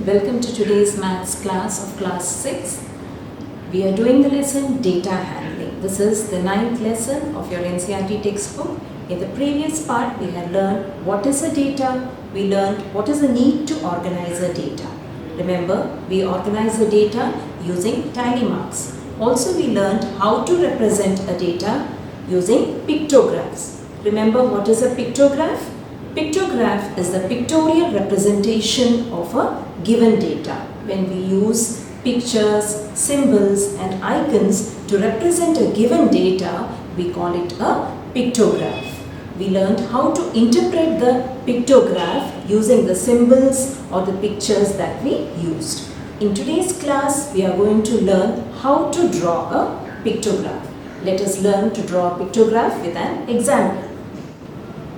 welcome to today's maths class of class 6. We are doing the lesson data handling. This is the 9th lesson of your NCERT textbook. In the previous part, we have learned what is a data. We learned what is the need to organize a data. Remember, we organize the data using tally marks. Also, we learned how to represent a data using pictographs. Remember what is a pictograph? Pictograph is the pictorial representation of a given data. When we use pictures, symbols and icons to represent a given data, we call it a pictograph. We learned how to interpret the pictograph using the symbols or the pictures that we used. In today's class, we are going to learn how to draw a pictograph. Let us learn to draw a pictograph with an example.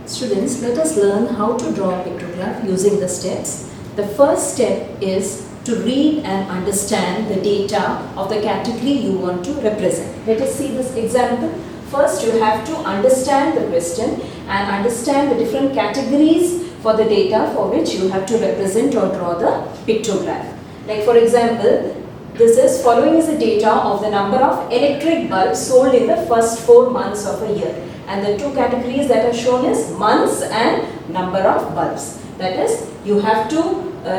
Students, let us learn how to draw a pictograph using the steps. The first step is to read and understand the data of the category you want to represent. Let us see this example. First, you have to understand the question and understand the different categories for the data for which you have to represent or draw the pictograph. Like for example, this is following is the data of the number of electric bulbs sold in the first 4 months of a year. And the two categories that are shown is months and number of bulbs. That is, you have to,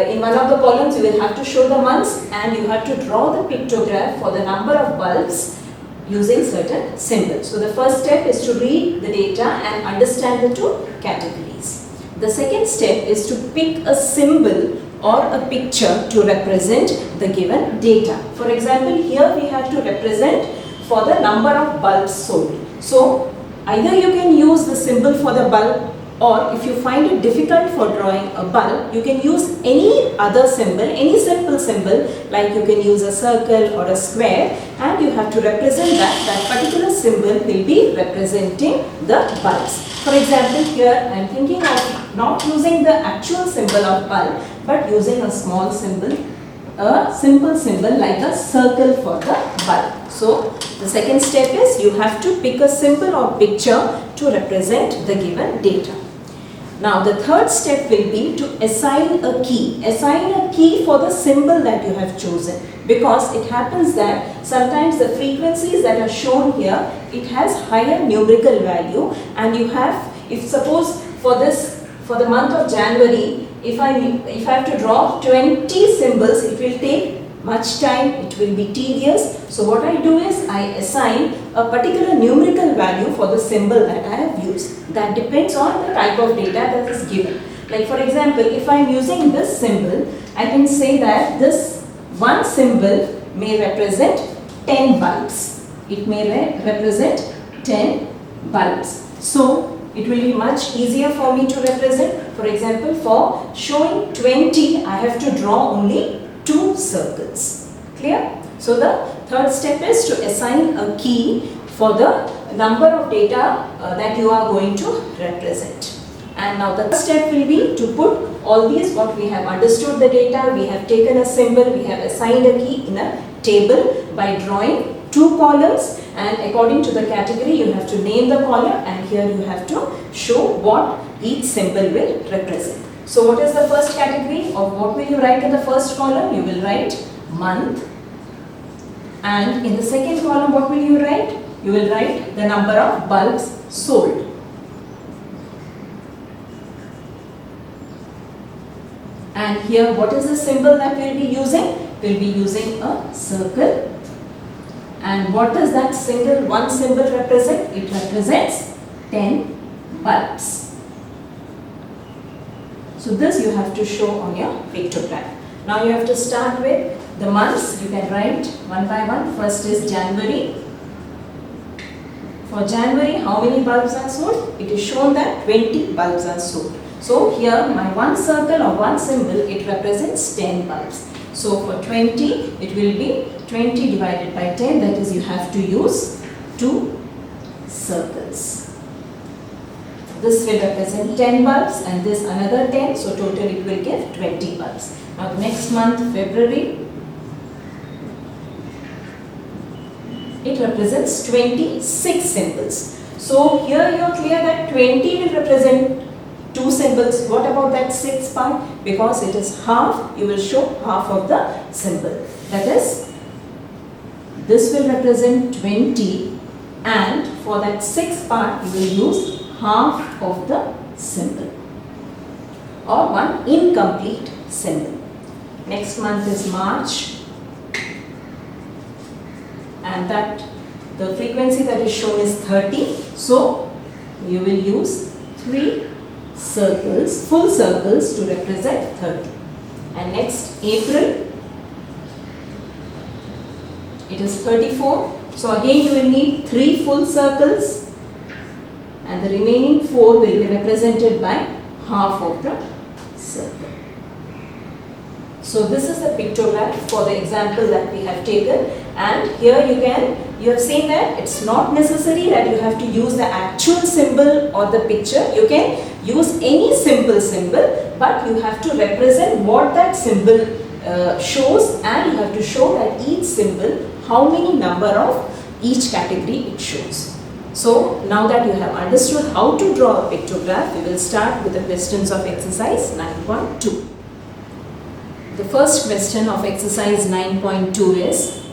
in one of the columns, you will have to show the months and you have to draw the pictograph for the number of bulbs using certain symbols. So the first step is to read the data and understand the two categories. The second step is to pick a symbol or a picture to represent the given data. For example, here we have to represent for the number of bulbs sold. So either you can use the symbol for the bulb, or if you find it difficult for drawing a bulb, you can use any other symbol, any simple symbol, like you can use a circle or a square, and you have to represent that particular symbol will be representing the bulbs. For example, here I am thinking of not using the actual symbol of bulb, but using a small symbol, a simple symbol like a circle for the bulb. So the second step is you have to pick a symbol or picture to represent the given data. Now the third step will be to assign a key. Assign a key for the symbol that you have chosen, because it happens that sometimes the frequencies that are shown here, it has higher numerical value, and you have, if suppose for the month of January, if I have to draw 20 symbols, it will take much time, it will be tedious. So what I do is I assign a particular numerical value for the symbol that I have used. That depends on the type of data that is given. Like for example, if I am using this symbol, I can say that this one symbol may represent 10 bulbs. It may represent 10 bulbs. So it will be much easier for me to represent. For example, for showing 20, I have to draw only 2 circles. Clear? So the third step is to assign a key for the number of data that you are going to represent. And now the third step will be to put all these, what we have understood the data, we have taken a symbol, we have assigned a key in a table by drawing 2 columns, and according to the category you have to name the column, and here you have to show what each symbol will represent. So what is the first category, or what will you write in the first column? You will write month, and in the second column what will you write? You will write the number of bulbs sold. And here what is the symbol that we will be using? We will be using a circle. And what does that one symbol represent? It represents 10 bulbs. So this you have to show on your pictograph. Now you have to start with the months. You can write one by one. First is January. For January, how many bulbs are sold? It is shown that 20 bulbs are sold. So here my one circle or one symbol, it represents 10 bulbs. So for 20, it will be 20 divided by 10. That is, you have to use 2 circles. This will represent 10 bulbs and this another 10. So total it will give 20 bulbs. Now the next month, February, it represents 26 symbols. So here you are clear that 20 will represent 2 symbols. What about that 6th part? Because it is half, you will show half of the symbol. That is, this will represent 20, and for that 6th part you will use half of the symbol or one incomplete symbol. Next month is March, and that the frequency that is shown is 30. So you will use 3 circles, full circles, to represent 30. And next April, it is 34. So again you will need 3 full circles, and the remaining 4 will be represented by half of the circle. So this is the pictograph for the example that we have taken, and here you have seen that it's not necessary that you have to use the actual symbol or the picture. You can use any simple symbol, but you have to represent what that symbol shows, and you have to show that each symbol how many number of each category it shows. So now that you have understood how to draw a pictograph, we will start with the questions of exercise 9.2. The first question of exercise 9.2 is,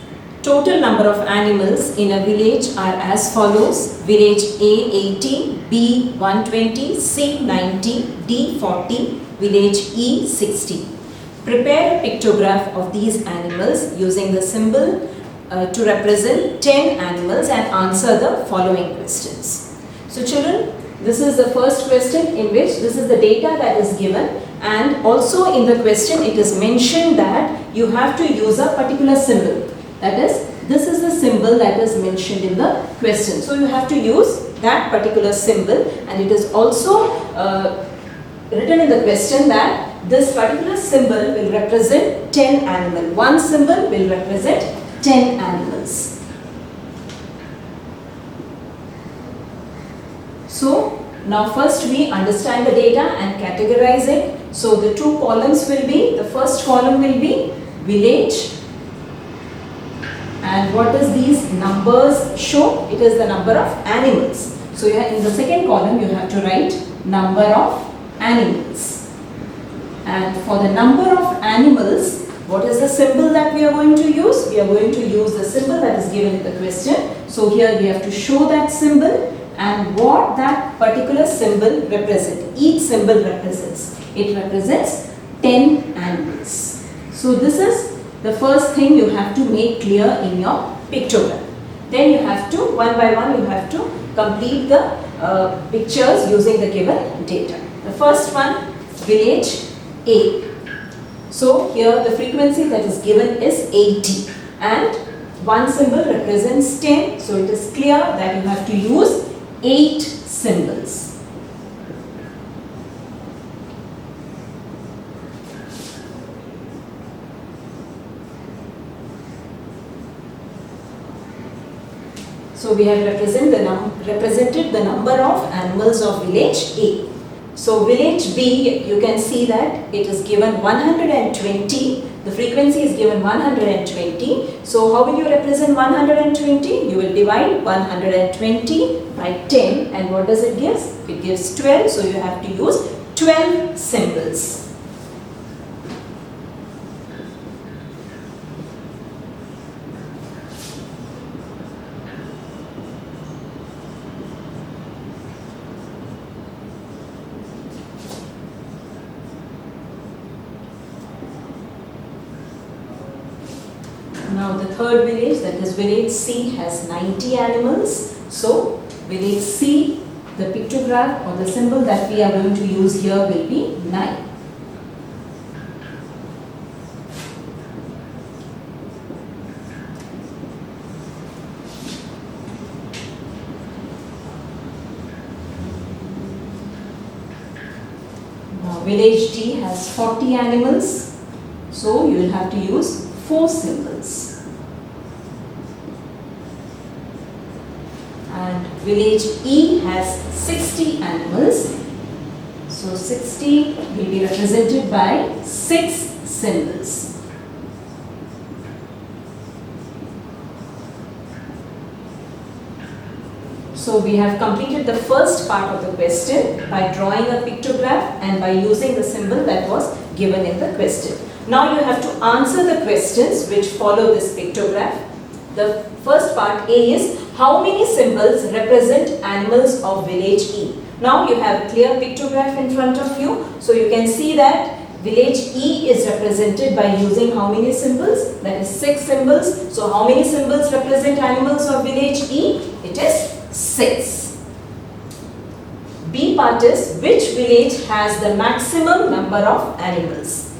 total number of animals in a village are as follows: village A 80, B 120, C 90, D 40, village E 60. Prepare a pictograph of these animals using the symbol to represent 10 animals and answer the following questions. So children, this is the first question, in which this is the data that is given, and also in the question it is mentioned that you have to use a particular symbol. That is, this is the symbol that is mentioned in the question. So you have to use that particular symbol, and it is also written in the question that this particular symbol will represent 10 animals. One symbol will represent 10 animals. So now first we understand the data and categorize it. So the 2 columns will be, the first column will be village, and what does these numbers show? It is the number of animals. So in the second column you have to write number of animals, and for the number of animals, what is the symbol that we are going to use? We are going to use the symbol that is given in the question. So here we have to show that symbol and what that particular symbol represents. Each symbol represents. It represents 10 animals. So this is the first thing you have to make clear in your pictogram. Then you have to, one by one, you have to complete the pictures using the given data. The first one, village A. So here the frequency that is given is 80, and one symbol represents 10. So it is clear that you have to use 8 symbols. So we have represented the number of animals of village A. So village B, you can see that it is given 120. The frequency is given 120. So how will you represent 120? You will divide 120 by 10, and what does it give? It gives 12. So you have to use 12 symbols. Now the third village, that is village C, has 90 animals. So village C, the pictograph or the symbol that we are going to use here will be 9. Now village D has 40 animals. So you will have to use 4 symbols. And village E has 60 animals. So 60 will be represented by 6 symbols. So we have completed the first part of the question by drawing a pictograph and by using the symbol that was given in the question. Now you have to answer the questions which follow this pictograph. The first part A is, how many symbols represent animals of village E? Now you have a clear pictograph in front of you, so you can see that village E is represented by using how many symbols? That is 6 symbols. So how many symbols represent animals of village E? It is 6. B part is, which village has the maximum number of animals?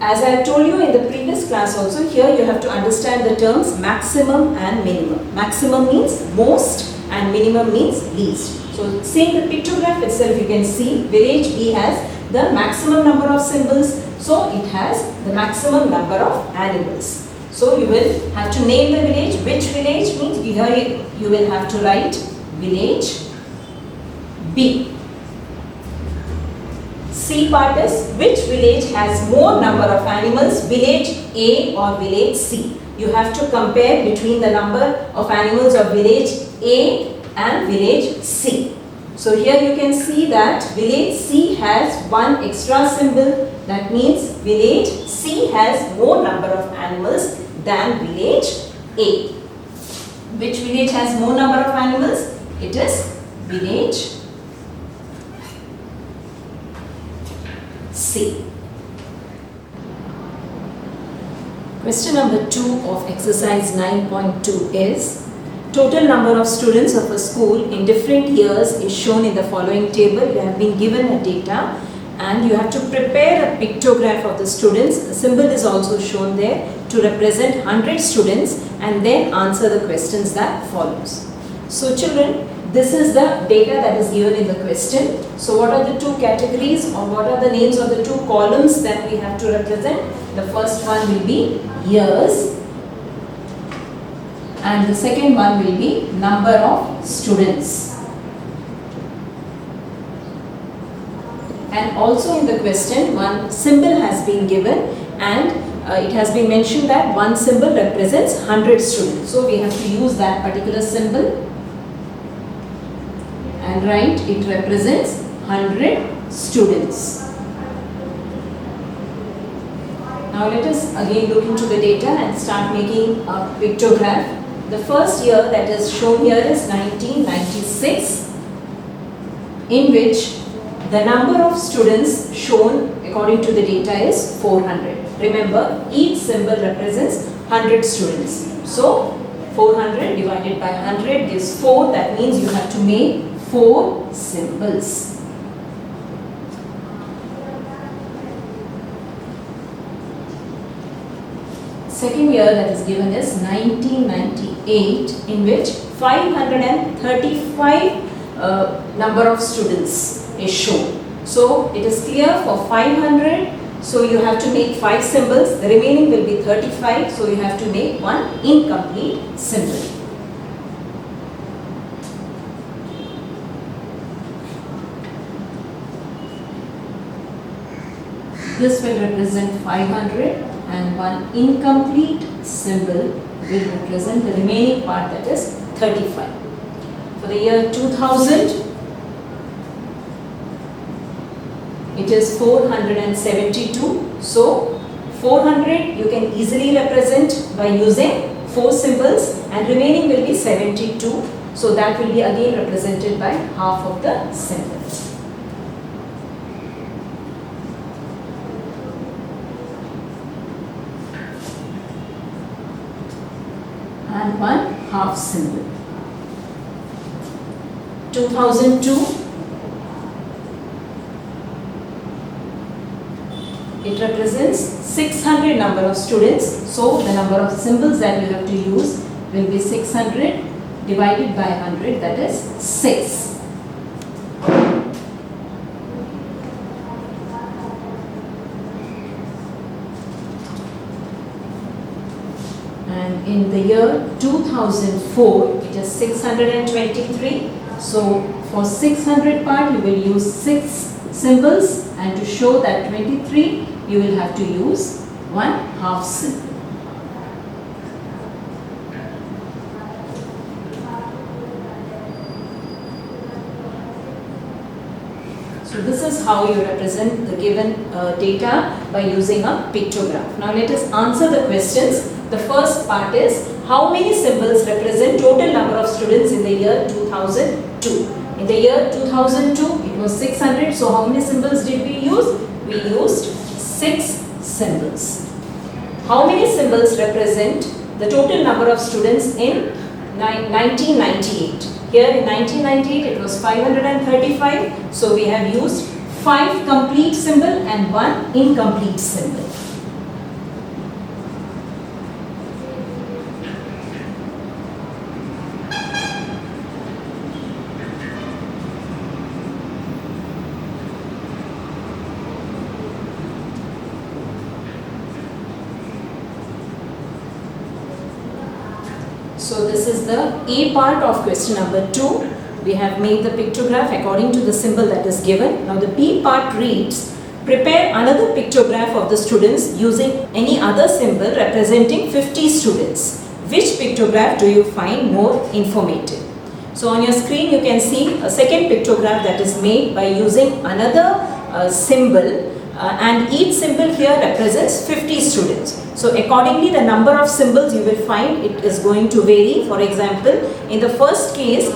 As I have told you in the previous class also, here you have to understand the terms maximum and minimum. Maximum means most and minimum means least. So seeing the pictograph itself, you can see village B has the maximum number of symbols, so it has the maximum number of animals. So you will have to name the village. Which village means here you will have to write village B. C part is, which village has more number of animals, village A or village C? You have to compare between the number of animals of village A and village C. So here you can see that village C has one extra symbol. That means village C has more number of animals than village A. Which village has more number of animals? It is village C. Question number 2 of exercise 9.2 is, total number of students of a school in different years is shown in the following table. You have been given a data and you have to prepare a pictograph of the students. A symbol is also shown there to represent 100 students and then answer the questions that follows. So children, this is the data that is given in the question. So what are the two categories or what are the names of the two columns that we have to represent? The first one will be years and the second one will be number of students. And also in the question, one symbol has been given and it has been mentioned that one symbol represents 100 students. So we have to use that particular symbol and write it represents 100 students. Now let us again look into the data and start making a pictograph. The first year that is shown here is 1996, in which the number of students shown according to the data is 400. Remember, each symbol represents 100 students. So 400 divided by 100 gives 4. That means you have to make 4 symbols. Second year that is given is 1998, in which 535 number of students is shown. So it is clear for 500, so you have to make 5 symbols. The remaining will be 35, so you have to make one incomplete symbol. This will represent 500 and one incomplete symbol will represent the remaining part, that is 35. For the year 2000, it is 472. So 400 you can easily represent by using 4 symbols and remaining will be 72. So that will be again represented by half of the symbols. And one half symbol. 2002, it represents 600 number of students. So the number of symbols that you have to use will be 600 divided by 100, that is 6. And in the year 2004, it is 623. So for 600 part, you will use 6 symbols, and to show that 23, you will have to use one half symbol. So this is how you represent the given data by using a pictograph. Now let us answer the questions. The first part is, how many symbols represent total number of students in the year 2002? In the year 2002 it was 600. So how many symbols did we use? We used 6 symbols. How many symbols represent the total number of students in 1998? Here in 1998 it was 535. So we have used 5 complete symbol and 1 incomplete symbol. So this is the A part of question number 2. We have made the pictograph according to the symbol that is given. Now the B part reads, prepare another pictograph of the students using any other symbol representing 50 students. Which pictograph do you find more informative? So on your screen you can see a second pictograph that is made by using another symbol. And each symbol here represents 50 students. So accordingly the number of symbols you will find it is going to vary. For example, in the first case,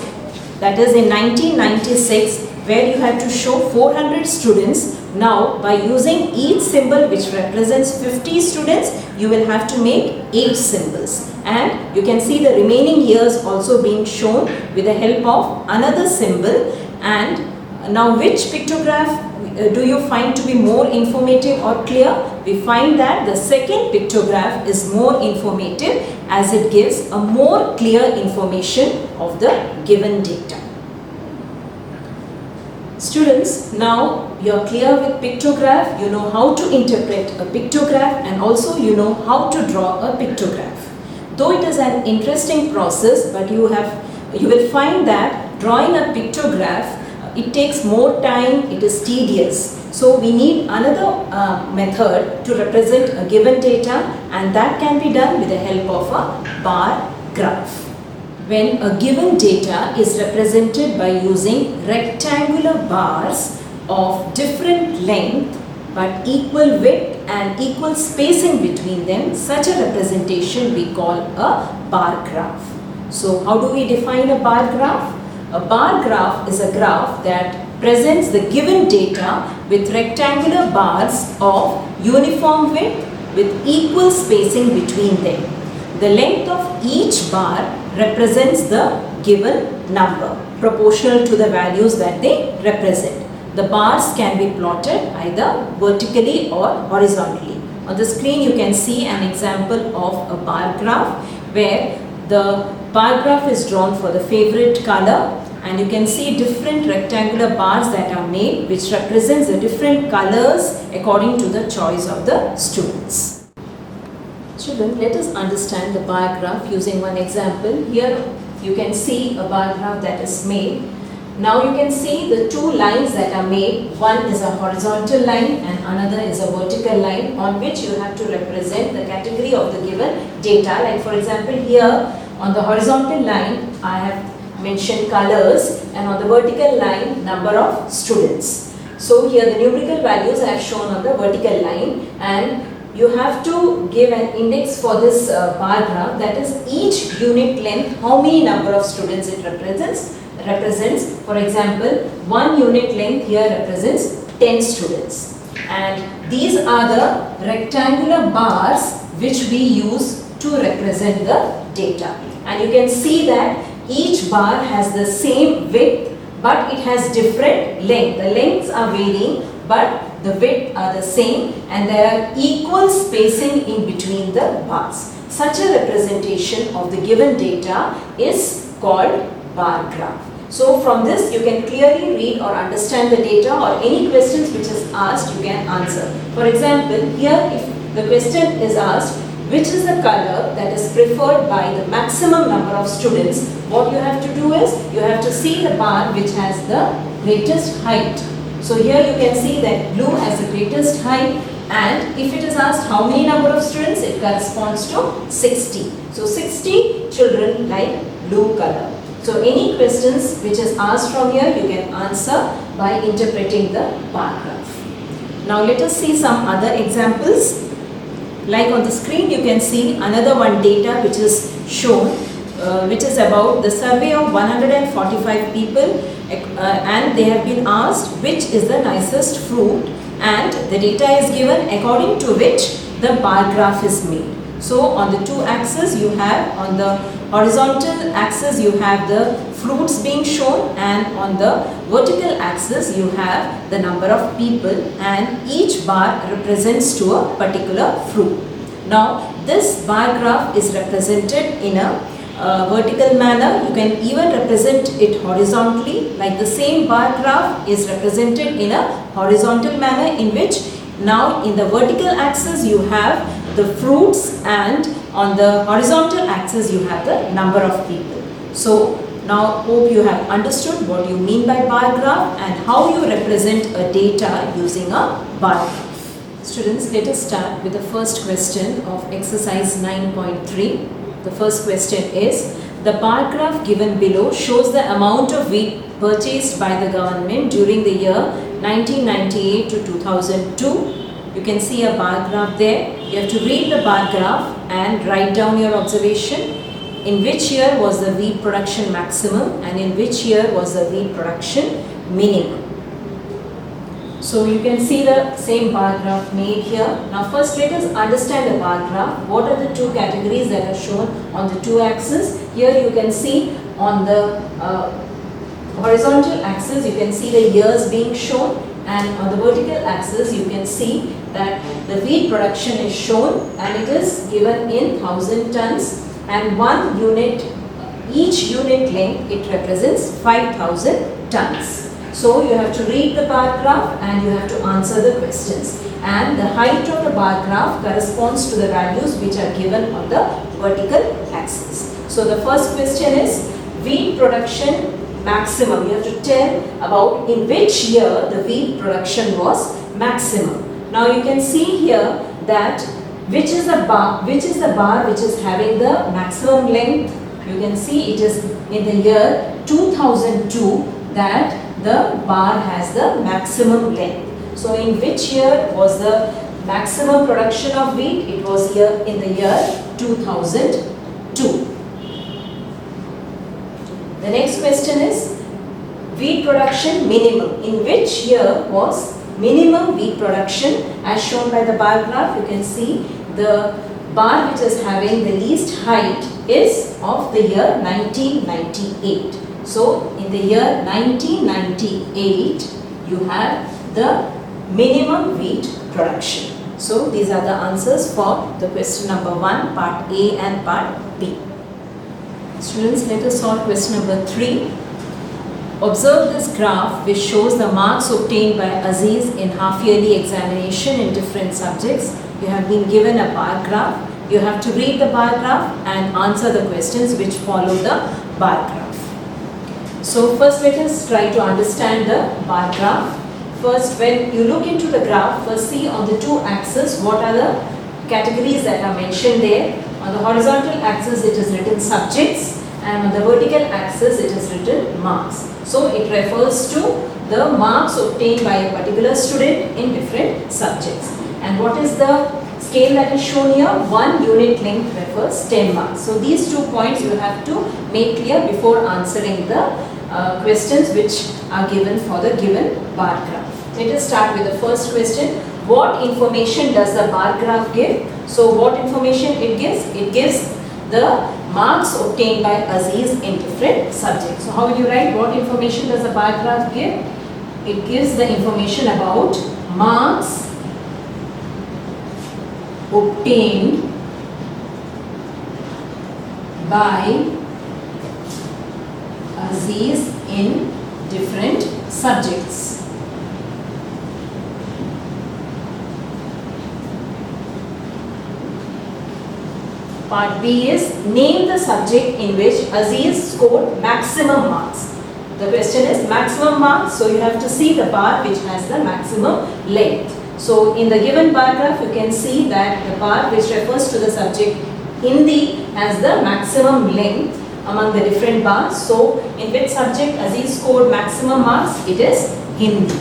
that is in 1996, where you had to show 400 students. Now by using each symbol which represents 50 students, you will have to make 8 symbols. And you can see the remaining years also being shown with the help of another symbol. And now which pictograph do you find to be more informative or clear? We find that the second pictograph is more informative as it gives a more clear information of the given data. Students, now you are clear with pictograph, you know how to interpret a pictograph and also you know how to draw a pictograph. Though it is an interesting process, but you will find that drawing a pictograph, it takes more time, it is tedious. So we need another method to represent a given data, and that can be done with the help of a bar graph. When a given data is represented by using rectangular bars of different length but equal width and equal spacing between them, such a representation we call a bar graph. So how do we define a bar graph? A bar graph is a graph that presents the given data with rectangular bars of uniform width with equal spacing between them. The length of each bar represents the given number proportional to the values that they represent. The bars can be plotted either vertically or horizontally. On the screen you can see an example of a bar graph where the bar graph is drawn for the favorite color, and you can see different rectangular bars that are made which represents the different colors according to the choice of the students. Children, let us understand the bar graph using one example. Here you can see a bar graph that is made. Now you can see the two lines that are made. One is a horizontal line and another is a vertical line on which you have to represent the category of the given data. Like for example, here on the horizontal line I have mentioned colors, and on the vertical line number of students. So here the numerical values I have shown on the vertical line, and you have to give an index for this bar graph, that is each unit length how many number of students it represents. For example, 1 unit length here represents 10 students, and these are the rectangular bars which we use to represent the data. And you can see that each bar has the same width but it has different length. The lengths are varying but the width are the same, and there are equal spacing in between the bars. Such a representation of the given data is called bar graph. So from this you can clearly read or understand the data, or any questions which is asked you can answer. For example, here if the question is asked, which is the color that is preferred by the maximum number of students, what you have to do is, you have to see the bar which has the greatest height. So here you can see that blue has the greatest height, and if it is asked how many number of students, it corresponds to 60. So 60 children like blue color. So any questions which is asked from here, you can answer by interpreting the bar graph. Now let us see some other examples. Like on the screen you can see another one data which is shown, which is about the survey of 145 people and they have been asked which is the nicest fruit, and the data is given according to which the bar graph is made. So on the two axes you have, on the horizontal axis you have the fruits being shown, and on the vertical axis you have the number of people, and each bar represents to a particular fruit. Now this bar graph is represented in a vertical manner. You can even represent it horizontally, like the same bar graph is represented in a horizontal manner, in which now in the vertical axis you have the fruits and on the horizontal axis you have the number of people. So now hope you have understood what you mean by bar graph and how you represent a data using a bar graph. Students, let us start with the first question of exercise 9.3. The first question is, the bar graph given below shows the amount of wheat purchased by the government during the year 1998 to 2002. You can see a bar graph there. You have to read the bar graph and write down your observation. In which year was the wheat production maximum and in which year was the wheat production minimum. So you can see the same bar graph made here. Now first let us understand the bar graph. What are the two categories that are shown on the two axes? Here you can see on the horizontal axis you can see the years being shown, and on the vertical axis you can see that the wheat production is shown and it is given in 1000 tons, and one unit, each unit length, it represents 5000 tons. So you have to read the bar graph and you have to answer the questions, and the height of the bar graph corresponds to the values which are given on the vertical axis. So the first question is wheat production maximum. You have to tell about in which year the wheat production was maximum. Now you can see here that which is the bar which is having the maximum length. You can see it is in the year 2002 that the bar has the maximum length. So in which year was the maximum production of wheat? It was here in the year 2002. The next question is wheat production minimum. In which year was minimum wheat production? As shown by the bar graph, you can see the bar which is having the least height is of the year 1998. So in the year 1998 you have the minimum wheat production. So these are the answers for the question number 1, part A and part B. Students, let us solve question number 3. Observe this graph which shows the marks obtained by Aziz in half-yearly examination in different subjects. You have been given a bar graph. You have to read the bar graph and answer the questions which follow the bar graph. So first let us try to understand the bar graph. First, when you look into the graph, first see on the two axes what are the categories that are mentioned there. On the horizontal axis it is written subjects, and on the vertical axis it is written marks. So it refers to the marks obtained by a particular student in different subjects. And what is the scale that is shown here? 1 unit length refers 10 marks. So these 2 points you have to make clear before answering the questions which are given for the given bar graph. Let us start with the first question. What information does the bar graph give? So what information it gives? It gives the marks obtained by Aziz in different subjects. So how will you write? What information does the bar graph give? It gives the information about marks obtained by Aziz in different subjects. Part B is name the subject in which Aziz scored maximum marks. The question is maximum marks, so you have to see the bar which has the maximum length. So in the given bar graph you can see that the bar which refers to the subject Hindi has the maximum length among the different bars. So, in which subject Aziz scored maximum marks? It is Hindi.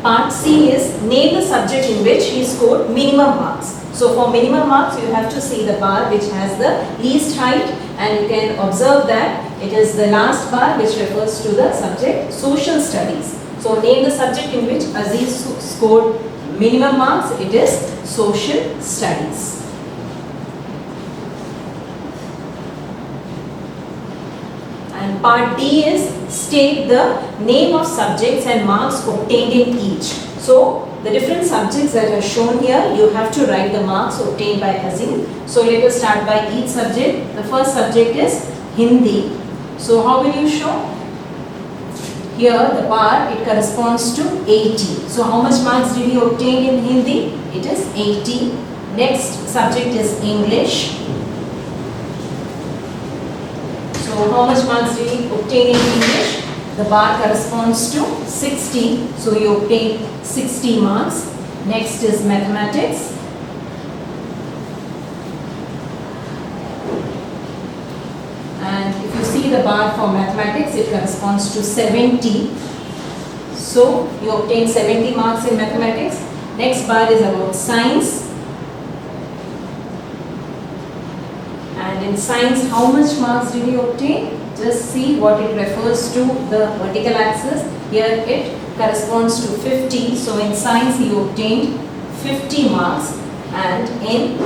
Part C is name the subject in which he scored minimum marks. So, for minimum marks, you have to see the bar which has the least height, and you can observe that it is the last bar which refers to the subject social studies. So, name the subject in which Aziz scored minimum marks. It is social studies. And part D is state the name of subjects and marks obtained in each. So, the different subjects that are shown here, you have to write the marks obtained by Aziz. So, let us start by each subject. The first subject is Hindi. So, how will you show? Here the bar, it corresponds to 80. So, how much marks did he obtain in Hindi? It is 80. Next subject is English. So, how much marks did he obtain in English? The bar corresponds to 60. So, you obtain 60 marks. Next is mathematics. And if you see the bar for mathematics, it corresponds to 70. So, you obtain 70 marks in mathematics. Next bar is about science. And in science, how much marks did you obtain? Just see what it refers to, the vertical axis. Here it corresponds to 50. So, in science, he obtained 50 marks. And in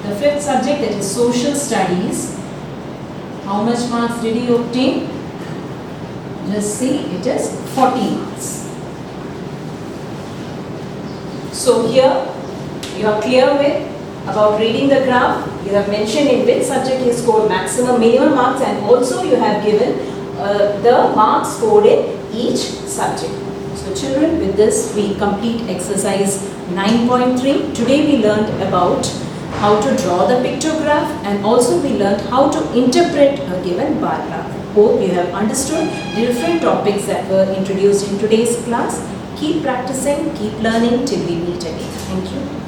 the fifth subject, that is social studies, how much marks did he obtain? Just see, it is 40 marks. So, here you are clear with about reading the graph. You have mentioned in which subject he scored maximum, minimum marks, and also you have given the marks scored in each subject. So children, with this we complete exercise 9.3. Today we learned about how to draw the pictograph, and also we learned how to interpret a given bar graph. Hope you have understood the different topics that were introduced in today's class. Keep practicing, keep learning till we meet again. Thank you.